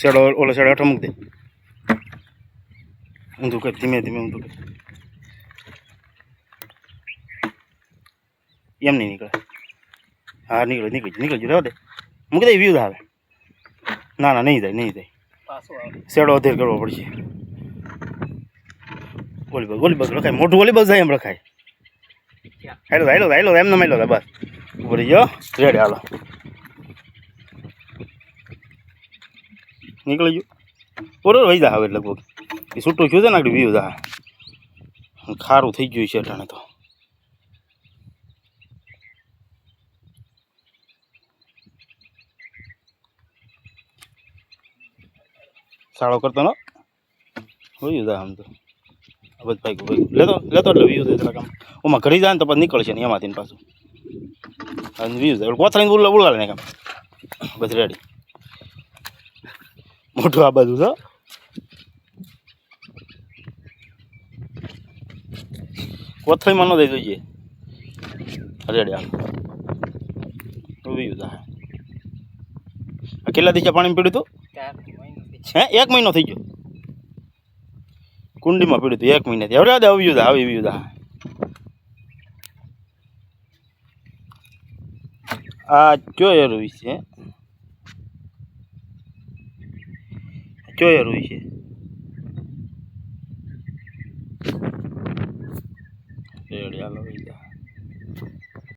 shadow ઓલો shadow હેઠો મૂક દે ઊંધું કર ધીમે ધીમે ઊંધું કર એમ નહીં નીકળે હા નીકળી રહેવા દે મૂકી દે વ્યૂ આવે ના ના નહીં જાય શેડો અધેર કરવો પડશે ગોલીબાગ રખાય મોટું ગોલીબાગ જાય એમ રખાય હાલો એમને માયલો બસ ઉભો રહી ગયો રેડી હાલો નીકળી ગયું બરોબર વહી જા હવે લગભગ એ છૂટું થયું છે ને આગળ વ્યૂ જા ખારું થઈ ગયું છે અટાણે તો સાળો કરતો ન વયું જા આમ તો બસ ભાઈ લેતો એટલે વ્યૂ થાય જરા કામ ઓમાં ઘડી જાય ને તો પછી નીકળશે ને એમાંથી પાછું અને વ્યૂ જાય કોથળીને ઉલાડે ને કામ બસ રેડી મોટું આ બાજુ છે કોથળીમાં ન દઈ જોઈએ રેડી હાલ વ્યૂ જાય કેટલા દિવસે પાણી પીડ્યું હતું હે 1 મહિનો થઈ ગયો કુંડીમાં પીડ્યું હતું 1 મહિનાથી હવે આવી વ્યૂ દા આ ચોયર છે